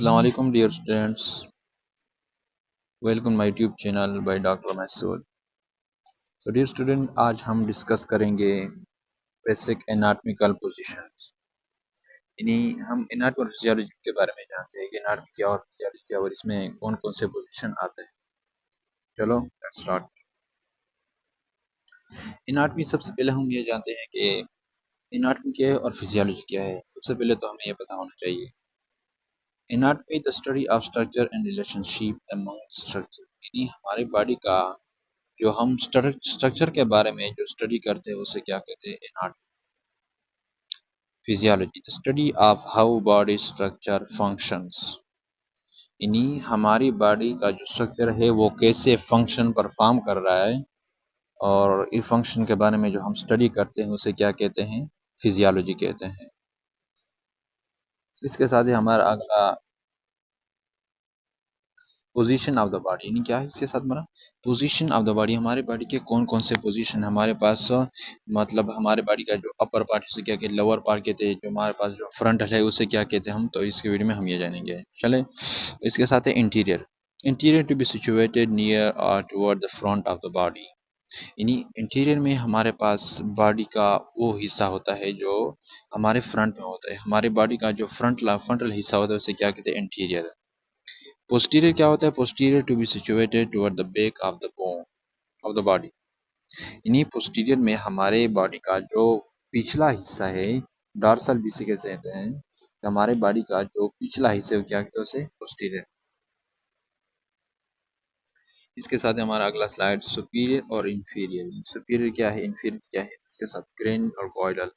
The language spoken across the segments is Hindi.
Assalamu alaikum dear students. Welcome my YouTube channel by Dr. Masood. So dear student, आज हम डिस्कस करेंगे बेसिक एनाटॉमिकल पोजीशंस। यानी हम एनाटॉमी और फिजियोलॉजी के बारे में जानते हैं कि एनाटॉमी क्या और फिजियोलॉजी क्या और इसमें कौन कौन से पोजीशन आते हैं। चलो लेट्स स्टार्ट। एनाटॉमी सबसे पहले हम ये जानते हैं कि एनाटॉमी क्या है और फिजियोलॉजी क्या है। सबसे पहले तो हमें ये पता होना चाहिए। Anatomy the study of structure and relationship among structure, यानी हमारी बॉडी का जो हम स्ट्रक्चर के बारे में जो स्टडी करते हैं उसे क्या कहते हैं, anatomy. Physiology the study of how body structure functions, यानी हमारी बॉडी का जो स्ट्रक्चर है वो कैसे फंक्शन परफॉर्म कर रहा है और इस फंक्शन के बारे में जो हम स्टडी करते हैं उसे क्या कहते हैं, फिजियोलॉजी कहते हैं। इसके साथ ही हमारा अगला पोजीशन ऑफ द बॉडी, यानी क्या है इसके साथ हमारा पोजीशन ऑफ द बॉडी। हमारे बॉडी के कौन कौन से पोजीशन हमारे पास, मतलब हमारे बॉडी का जो अपर पार्ट उसे क्या कहते हैं, लोअर पार्ट कहते हैं, जो हमारे पास जो फ्रंट है उसे क्या कहते हैं हम, तो इसके वीडियो में हम ये जानेंगे। चले इसके साथ है anterior. Anterior to be situated near or toward the front of the body, यानी इंटीरियर में हमारे पास बॉडी का वो हिस्सा होता है जो हमारे फ्रंट में होता है। हमारे बॉडी का जो फ्रंटल हिस्सा होता है उसे क्या कहते हैं, इंटीरियर। पोस्टीरियर क्या होता है, posterior to be situated toward the back of the bone of the body, यानी पोस्टीरियर में हमारे बॉडी का जो पिछला हिस्सा है, डॉर्सल भी से कहते हैं कि हमारे बॉडी का जो पिछला हिस्सा है क्या कहते हैं उसे, पोस्टीरियर। इसके साथ हमारा अगला स्लाइड सुपीरियर और इंफीरियर। सुपीरियर क्या है, इंफीरियर क्या है, इसके साथ क्रेन और कॉइडल।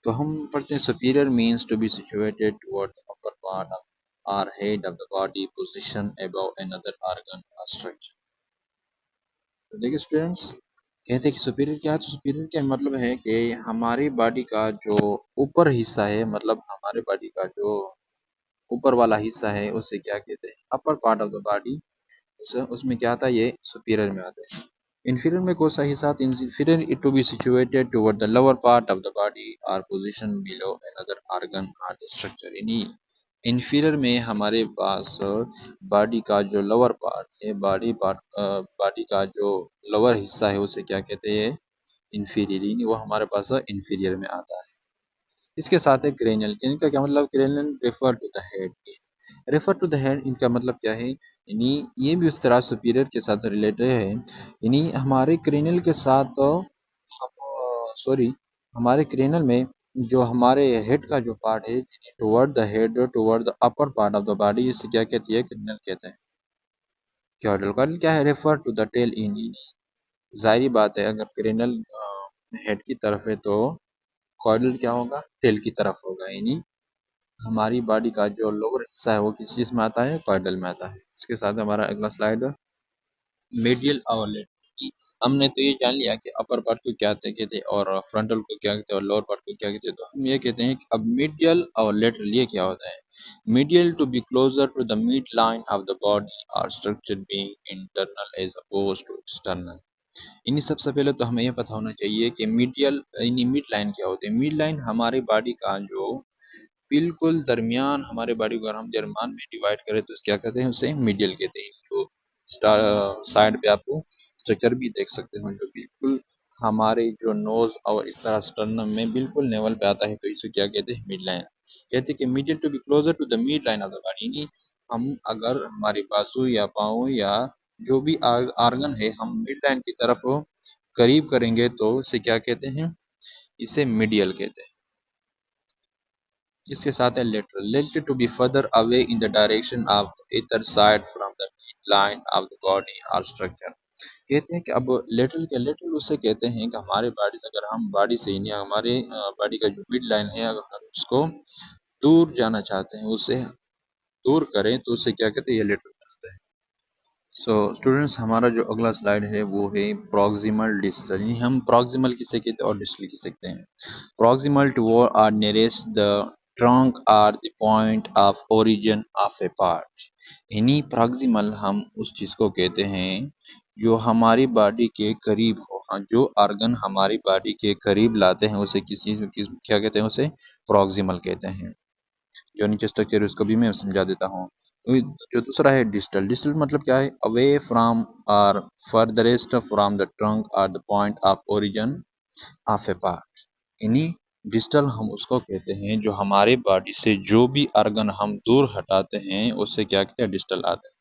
तो हम पढ़ते हैं superior means to be situated toward the upper part of or head of the body, position above another organ और स्ट्रक्चर। तो देखिए स्टूडेंट्स, कहते हैं कि सुपीरियर क्या है, तो सुपीरियर क्या मतलब है कि हमारी बॉडी का जो ऊपर हिस्सा है, मतलब हमारे बॉडी का जो ऊपर वाला हिस्सा है उसे क्या कहते हैं, अपर पार्ट ऑफ द बॉडी। उसमें क्या आता है, ये सुपीरियर में आता है। इंफीरियर में कौन सा हिस्सा आता है, inferior it to be situated toward the lower part of the body और पोजीशन बिलो अनदर ऑर्गन और स्ट्रक्चर, यानी इंफीरियर में हमारे पास बॉडी का जो लोअर पार्ट है, बॉडी का जो लोअर हिस्सा है उसे क्या कहते हैं, इंफीरियर, यानी वो हमारे पास इंफीरियर में आता है। इसके साथ है क्रेनियल। इनका क्या मतलब, cranial refer to the head, refer to the head इनका मतलब क्या है, यानी ये भी उस तरह सुपीरियर के साथ रिलेटेड है। यानी हमारे क्रेनियल के साथ सॉरी हमारे क्रेनियल में जो हमारे हेड का जो पार्ट है, toward the head toward the upper part of the body, इसे क्या कहती है, क्रेनियल कहते हैं। क्योडल कॉर्डल क्या है, रेफर टू द टेल इन, जाहिर बात है अगर क्रेनियल हेड की तरफ है तो कॉर्डल क्या होगा, टेल की तरफ होगा, यानी हमारी बॉडी का जो लोअर हिस्सा है वो किस चीज में आता है, कॉर्डल में आता है। इसके साथ हमारा अगला स्लाइड मीडियल और लेटरल। हमने तो ये जान लिया कि अपर पार्ट को क्या कहते हैं और फ्रंटल को क्या कहते हैं और लोअर पार्ट को क्या कहते हैं। तो हम ये कहते हैं कि अब मीडियल और लेटरल ये क्या होता है। Medial to be closer to the mid line of the body और structure being internal as oppose to external. इन्हीं सबसे पहले तो हमें ये पता होना चाहिए कि मीडियल यानी मिड लाइन क्या होती है। मिड लाइन हमारी बॉडी का जो बिल्कुल दरमियान, हमारे बॉडी को अगर हम दरमियान में डिवाइड करें तो क्या कहते हैं, उसे मीडियल कहते हैं। जो साइड पे आपको स्ट्रक्चर भी देख सकते हो जो बिल्कुल हमारे जो नोज और इस तरह स्टर्नम में बिल्कुल लेवल पे आता है, तो इसे क्या कहते हैं, मिड लाइन। कहते हैं कि medial to be closer to the mid line of the body, यानी हम अगर हमारे बाजू या पाँव या जो भी आर्गन है हम मिड लाइन की तरफ करीब करेंगे तो इसे क्या कहते हैं, इसे मीडियल कहते हैं। इसके साथ है lateral. Lateral to be further away in the direction of either side from the mid line of the body और स्ट्रक्चर। कहते हैं कि अब लेटरल के लेटरल उसे कहते हैं कि हमारे बॉडी से, अगर हम बॉडी से या हमारे बॉडी का जो मिड लाइन है अगर हम उसको दूर जाना चाहते हैं, उसे दूर करें तो उसे क्या कहते हैं, ये लेटरल कहते हैं। सो स्टूडेंट्स, हमारा जो अगला स्लाइड है वो है प्रॉक्सिमल डिस्टल, यानी हम प्रॉक्सिमल किसे कहते हैं और डिस्टल किसे कहते हैं। Proximal to or nearest the trunk are the point of origin of a part, यानी प्रॉक्सिमल हम उस चीज को कहते हैं जो हमारी बॉडी के करीब हो। हाँ, जो ऑर्गन हमारी बॉडी के करीब लाते हैं उसे क्या कहते हैं, उसे प्रॉक्सिमल कहते हैं। जो नीचे स्ट्रक्चर है उसको भी मैं समझा देता हूँ। जो दूसरा है डिस्टल, डिस्टल मतलब क्या है, अवे फ्रॉम और फर्दरेस्ट फ्रॉम द ट्रंक और the point of origin of A part. यानी डिस्टल हम उसको कहते हैं जो हमारे बॉडी से जो भी ऑर्गन हम दूर हटाते हैं उससे क्या कहते हैं, डिस्टल आता है।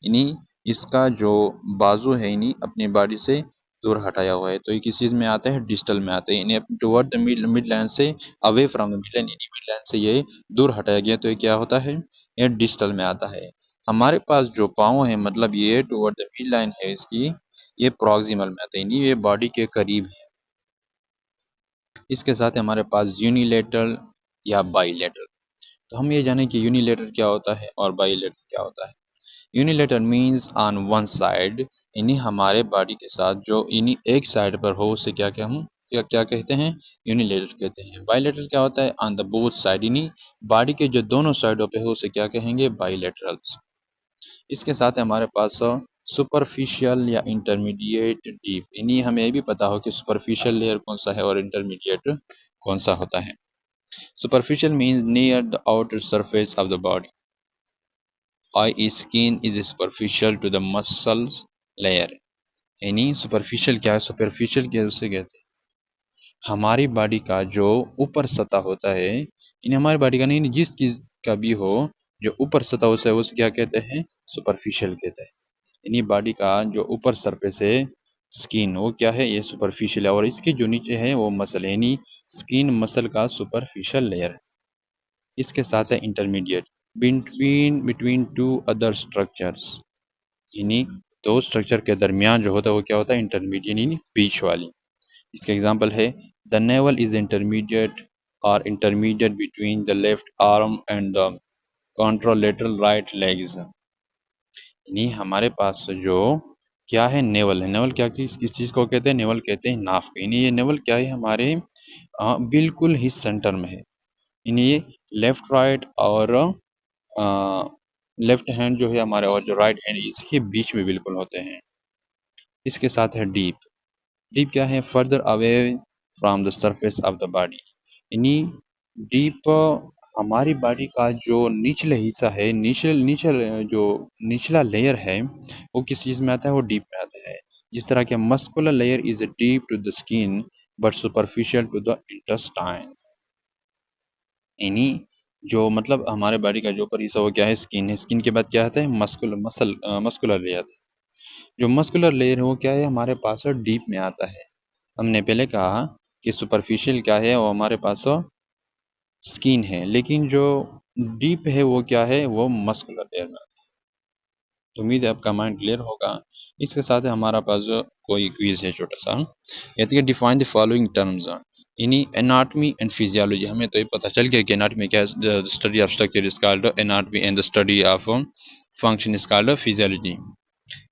यानी इसका जो बाजू है यानी अपनी बॉडी से दूर हटाया हुआ है, तो ये किस चीज में आता है, डिस्टल में आता है। यानी टुवर्ड द मिड लाइन से, away from the mid line, यानी मिड लाइन से ये दूर हटाया गया, तो ये क्या होता है, ये डिस्टल में आता है। हमारे पास जो पाँव है मतलब ये टुवर्ड द मिड लाइन है इसकी, ये प्रॉक्सिमल में आता है, यानी ये बॉडी के करीब है। इसके साथ हमारे पास यूनिलेटरल या बाईलेटरल। तो हम ये जानें कि यूनिलेटरल क्या होता है और बाईलेटरल क्या होता है। Unilateral means on one side, यानी हमारे बॉडी के साथ जो यानी एक साइड पर हो उसे क्या क्या हम क्या क्या कहते हैं, यूनिलेटरल कहते हैं। बाईलेटरल क्या होता है, ऑन द बोथ साइड, यानी बॉडी के जो दोनों साइडों पे हो उसे क्या कहेंगे, बाईलेटरल्स। इसके साथ हमारे पास सुपरफिशियल या इंटरमीडिएट डीप, यानी हमें ये भी पता हो कि सुपरफिशियल लेयर कौन सा है और इंटरमीडिएट कौन सा होता है। Superficial means near the outer surface of the body, I skin is superficial to the muscles layer. यानी सुपरफिशियल क्या है, सुपरफिशियल क्या उसे कहते हैं, हमारी बॉडी का जो ऊपर सतह होता है, यानी हमारी बॉडी का नहीं, जिस चीज का भी हो जो ऊपर सतह होता है उसे क्या कहते हैं, सुपरफिशियल कहते हैं। यानी बॉडी का जो ऊपर सरफेस है, स्किन, वो क्या है, ये सुपरफिशियल है, और इसके जो नीचे है वो मसल है, यानी स्किन मसल का सुपरफिशियल लेयर है। इसके साथ है intermediate, between between two other structures, यानी दो स्ट्रक्चर के दरमियान जो होता है वो क्या होता है, इंटरमीडिएट, यानी बीच वाली। इसका एग्जांपल है, the navel is intermediate or intermediate between the left arm and the contralateral right legs. यानी हमारे पास जो क्या है, नेवल है, नेवल क्या चीज, किस चीज को कहते हैं, नेवल कहते हैं नाफ को। यानी ये नेवल क्या है, हमारे बिल्कुल ही सेंटर में है। यानी ये लेफ्ट राइट और लेफ्ट हैंड जो है हमारे और जो राइट हैंड इसके बीच में बिल्कुल होते हैं। इसके साथ है डीप, डीप क्या है, further away from the surface of the body. यानी डीप हमारी बॉडी का जो निचले हिस्सा है, जो निचला लेयर है वो किस चीज में आता है, वो डीप में आता है। जिस तरह के muscular layer is deep to the skin but superficial to the intestines. यानी जो मतलब हमारे बॉडी का जो ऊपर हिस्सा वो क्या है, स्किन है, स्किन के बाद क्या आता है, मस्कुलर लेयर आता है। जो मस्कुलर लेयर है वो क्या है, हमारे पास डीप में आता है। हमने पहले कहा कि सुपरफिशियल क्या है, वो हमारे पास स्किन है, लेकिन जो डीप है वो क्या है, वो मस्कुलर लेयर में आता है। तो उम्मीद है आपका माइंड क्लियर होगा। इसके साथ हमारा पास कोई क्विज है छोटा सा, कहती है डिफाइन द फॉलोइंग टर्म्स, यानी एनाटमी एंड फिजियोलॉजी। हमें तो ये पता चल गया कि एनाटमी क्या है, study of structure is called anatomy and the study of function is called physiology.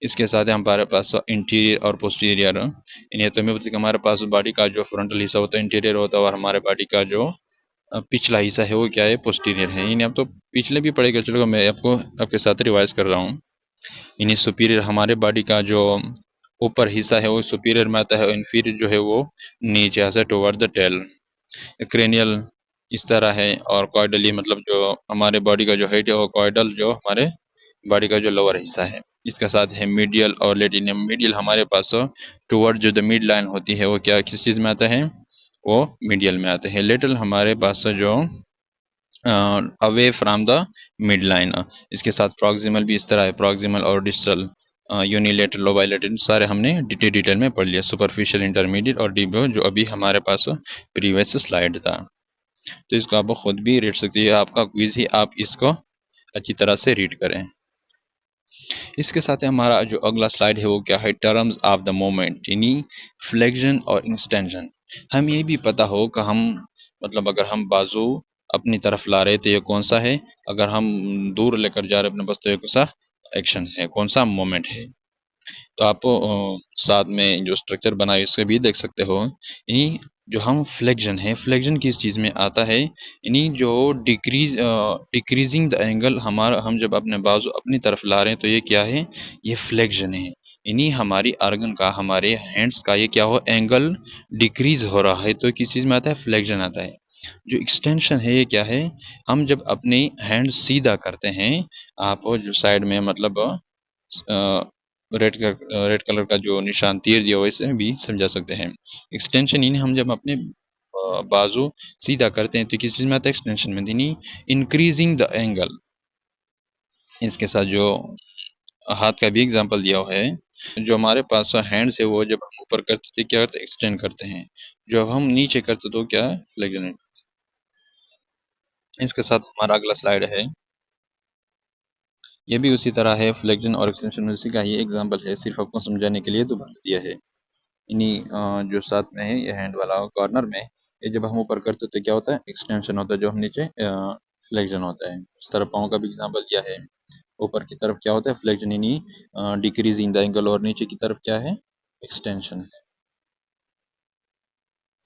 इसके साथ हमारे पास इंटीरियर और पोस्टीरियर, इन्हें तो हमें पता है कि हमारे पास बॉडी का जो फ्रंटल हिस्सा होता है इंटीरियर होता है, और हमारे बॉडी का जो पिछला हिस्सा है वो क्या है, पोस्टीरियर है। इन्हें अब तो पिछले भी पढ़ेगा, चलो मैं आपको आपके साथ रिवाइज कर रहा हूँ। इन्हें सुपीरियर हमारे बॉडी का जो ऊपर हिस्सा है वो सुपीरियर में आता है, और इन्फीरियर जो है वो नीचे आता है टुवर्ड द टेल। क्रेनियल इस तरह है, और कॉइडली मतलब जो हमारे बॉडी का जो हेड है वो कॉइडल जो हमारे बॉडी का जो लोअर हिस्सा है। इसके साथ है मीडियल और लेटिनियम। मीडियल हमारे पास टुवर्ड जो द मिड लाइन होती है वो क्या किस चीज में आता है, वो मीडियल में आते हैं। लेटरल हमारे पास जो away from the mid line. इसके साथ प्रॉक्सिमल भी इस तरह है, प्रॉक्सिमल और डिस्टल, यूनिलेटरल, बाइलेटरल, सारे हमने डिटेल में पढ़ लिया। सुपरफिशियल, इंटरमीडिएट और डीप जो अभी हमारे पास प्रीवियस स्लाइड था। तो इसको आप खुद भी रीड सकते हैं, आपका क्विज ही, आप इसको अच्छी तरह से रीड करें। इसके साथ हमारा जो अगला स्लाइड है वो क्या है, टर्म्स ऑफ द मोमेंट, यानी फ्लेक्शन और एक्सटेंशन। हम ये भी पता हो कि हम मतलब अगर हम बाजू अपनी तरफ ला रहे तो ये कौन सा है, अगर हम दूर लेकर जा रहे अपने पास तो ये कौन सा एक्शन है, कौन सा मोमेंट है। तो आप साथ में जो स्ट्रक्चर बनाए इसको भी देख सकते हो। यानी जो हम फ्लेक्शन है, फ्लेक्शन किस चीज में आता है, यानी जो डिक्रीजिंग द एंगल, हमारा हम जब अपने बाजू अपनी तरफ ला रहे हैं तो ये क्या है, ये फ्लेक्शन है। यानी हमारी आर्गन का, हमारे हैंड्स का ये क्या हो, एंगल डिक्रीज हो रहा है तो किस चीज में आता है, फ्लेक्शन आता है। जो एक्सटेंशन है ये क्या है, हम जब अपने हैंड सीधा करते हैं, आप जो साइड में मतलब रेड कलर का जो निशान तीर दिया हुआ, इसे भी समझा सकते हैं। एक्सटेंशन यानी हम जब अपने बाजू सीधा करते हैं तो किस चीज में आता है, एक्सटेंशन में, यानी इंक्रीजिंग द एंगल। इसके साथ जो हाथ का भी एग्जांपल दिया हुआ है, जो हमारे पास हैंड्स है वो जब हम ऊपर करते थे क्या करते, एक्सटेंड करते हैं, जब हम नीचे करते तो क्या, फ्लेक्शन। इसके साथ हमारा अगला स्लाइड है, ये भी उसी तरह है, फ्लेक्शन और एक्सटेंशन उसी का ही एग्जांपल है, सिर्फ आपको समझाने के लिए दोबारा दिया है। इन्हीं जो साथ में है ये हैंड वाला कॉर्नर में, ये जब हम ऊपर करते तो क्या होता है, एक्सटेंशन होता है, जो हम नीचे फ्लेक्शन होता है। इस तरह पाँव का भी एग्जांपल दिया है, ऊपर की तरफ क्या होता है, फ्लेक्शन, यानी डिक्रीज इन द एंगल, और नीचे की तरफ क्या है, एक्सटेंशन है।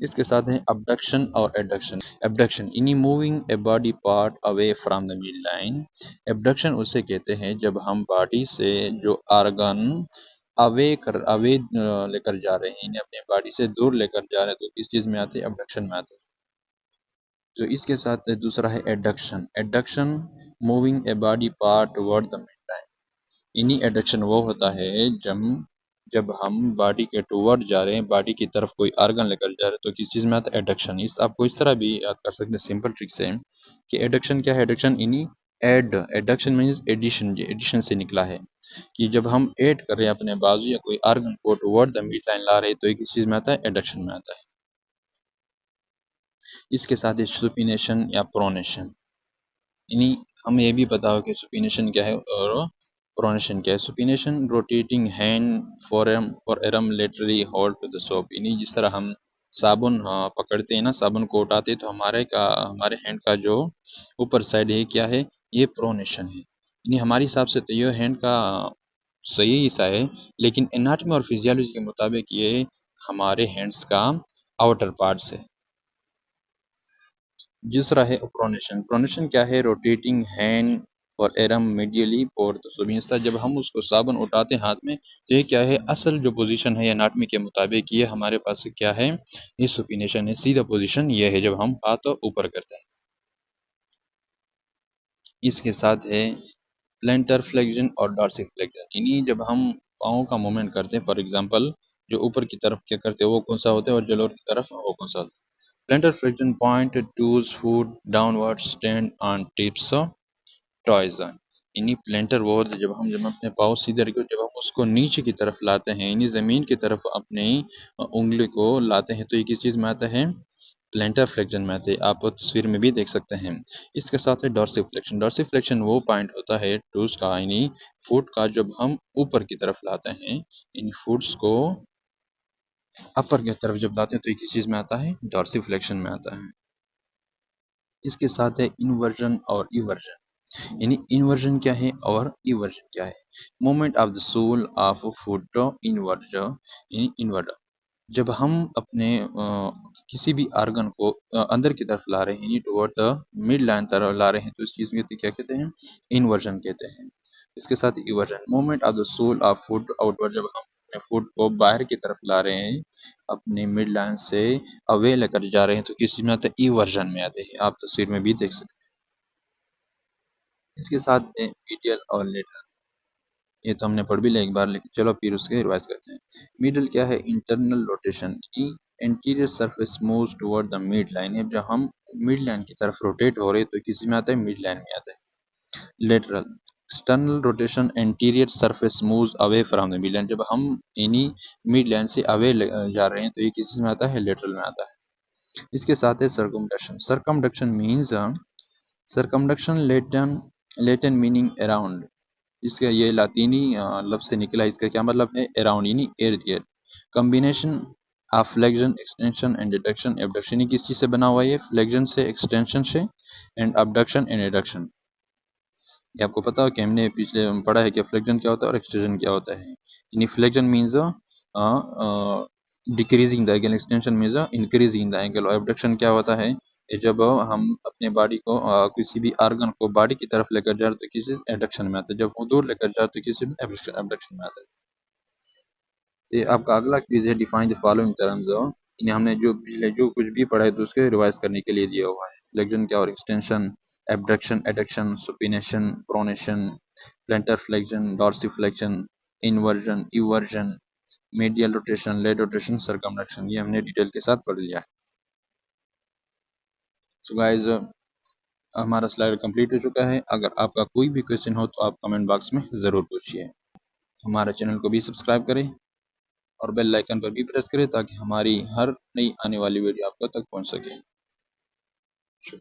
इसके साथ है अबडक्शन और एडक्शन। एबडक्शन यानी moving a body part away from the mid line. Abduction उसे कहते हैं जब हम बॉडी से जो आर्गन अवे लेकर जा रहे हैं, इन्हें अपने बॉडी से दूर लेकर जा रहे हैं, तो किस चीज में आते हैं, एबडक्शन में आते हैं। तो इसके साथ दूसरा है adduction. Adduction moving a body part toward the mid line. इन्हीं एडक्शन वो होता है जब जब हम बॉडी के टूवर्ड जा रहे हैं, बॉडी की तरफ कोई आर्गन लेकर जा रहे हैं, तो किस चीज में आता है, एडक्शन। इस आपको इस तरह भी याद कर सकते हैं सिंपल ट्रिक से, कि एडक्शन क्या है, एडक्शन इन्हीं एडक्शन मीन्स एडिशन, ये एडिशन से निकला है, कि जब हम ऐड कर रहे हैं अपने बाजू या कोई आर्गन को टुवर्ड द मिड लाइन ला रहे हैं, तो ये किस चीज में आता है, एडक्शन में आता है। इसके साथ ही सुपिनेशन या प्रोनेशन, यानी हमें ये भी पता हो कि सुपिनेशन क्या है और प्रोनेशन क्या है। Supination rotating hand forearm laterally hold to the soap, यानी जिस तरह हम साबुन पकड़ते हैं ना, साबुन को उठाते हैं, तो हमारे हैंड का जो ऊपर साइड है क्या है, ये प्रोनेशन है। यानी हमारे हिसाब से तो ये हैंड का सही हिस्सा है, लेकिन एनाटॉमी और फिजियोलॉजी के मुताबिक ये हमारे हैंड्स का आउटर पार्ट्स है। दूसरा है प्रोनेशन। प्रोनेशन क्या है, रोटेटिंग हैंड और एरम मीडियली फॉर द सुबिंस्ता। जब हम उसको साबुन उठाते हैं हाथ में, तो ये क्या है, असल जो पोजीशन है एनाटॉमी के मुताबिक ये हमारे पास क्या है, ये सुपिनेशन है। सीधा पोजीशन ये है जब हम हाथ ऊपर करते हैं। इसके साथ है प्लेंटर फ्लेक्शन और डॉर्सिफ्लेक्शन, यानी जब हम पाँव का मूवमेंट करते हैं, फॉर एग्जांपल जो ऊपर की तरफ क्या करते हैं वो कौन सा होता है, और जो लोअर की तरफ वो कौन सा होता है। Plantar flexion point toes foot downward stand on tips of toes। यानी प्लेंटर वो होता है जब हम अपने पाँव सीधे रखो, जब हम उसको नीचे की तरफ लाते हैं, यानी जमीन की तरफ अपने उंगली को लाते हैं, तो ये किस चीज में आता है, प्लेंटर फ्लेक्शन में आते हैं। आप तस्वीर में भी देख सकते हैं। इसके साथ है डॉर्सिफ्लेक्शन। डॉर्सिफ्लेक्शन वो पॉइंट होता है टूज का, यानी फुट का, जब हम ऊपर की तरफ लाते हैं, इन फुट्स को अपर की तरफ जब लाते हैं, तो ये किस चीज में आता है, डॉर्सिफ्लेक्शन में आता है। इसके साथ है इन्वर्जन और इवर्जन, यानी इन्वर्जन क्या है और इवर्जन क्या है। Movement of the sole of foot inwards, यानी इनवर्ड, जब हम अपने किसी भी आर्गन को अंदर की तरफ ला रहे हैं, यानी टुवर्ड द मिड लाइन तरफ ला रहे हैं, तो इस चीज को क्या कहते हैं, इन्वर्जन कहते हैं। इसके साथ eversion, movement of the sole of foot outward, जब हम अपने फुट को बाहर की तरफ ला रहे हैं, अपने मिड लाइन से अवे लेकर जा रहे हैं, तो किस चीज में आते हैं, इवर्जन में आते हैं। आप तस्वीर में भी देख सकते हैं। इसके साथ है मीडियल और लेटरल। ये तो हमने पढ़ भी लिया एक बार, लेकिन चलो फिर उसके रिवाइज करते हैं। मिडल क्या है, internal rotation, anterior surface moves toward the mid line, है जब हम मिड लाइन की तरफ रोटेट हो रहे हैं, तो किसी में आता है, मिड लाइन में आता है। Lateral external rotation, anterior surface moves away from the mid line, जब हम इन्हीं मिड लाइन से अवे जा रहे हैं, तो ये किस में आता है, लेटरल में आता है। इसके साथ है सर्कमडक्शन। सर्कमडक्शन मीन्स सर्कमडक्शन लेटन, लेटन मीनिंग अराउंड। इसका ये लातीनी लफ्ज से निकला है। इसका क्या मतलब है, अराउंड यानी इर्द गिर्द। Combination of flexion, extension and adduction. Abduction किस चीज से बना हुआ है, ये फ्लेक्शन से, एक्सटेंशन से, एंड अबडक्शन एंड एडक्शन। ये आपको पता हो कि हमने पिछले पढ़ा है कि फ्लेक्शन क्या होता है और एक्सटेंशन क्या होता है। यानी flexion means decreasing the angle, extension means increasing the angle, और एबडक्शन क्या होता है, ये जब हम अपने बॉडी को किसी भी आर्गन को बॉडी की तरफ लेकर जा रहे, तो किसी एडक्शन में आता है, जब वो दूर लेकर जा रहे तो किसी एबडक्शन में आता है। तो आपका अगला क्विज है define the following terms of. इन्हें हमने जो पिछले जो कुछ भी पढ़ा है तो उसके रिवाइज करने के लिए दिया हुआ है। फ्लेक्शन क्या और extension, abduction, adduction, supination, pronation, plantar flexion, dorsiflexion, inversion, eversion, medial rotation, lateral rotation, circumduction, ये हमने डिटेल के साथ पढ़ लिया है। सो गाइस हमारा स्लाइड कंप्लीट हो चुका है। अगर आपका कोई भी क्वेश्चन हो तो आप कमेंट बॉक्स में ज़रूर पूछिए। हमारे चैनल को भी सब्सक्राइब करें और बेल आइकन पर भी प्रेस करें ताकि हमारी हर नई आने वाली वीडियो आप तक पहुंच सके। शुक्रिया।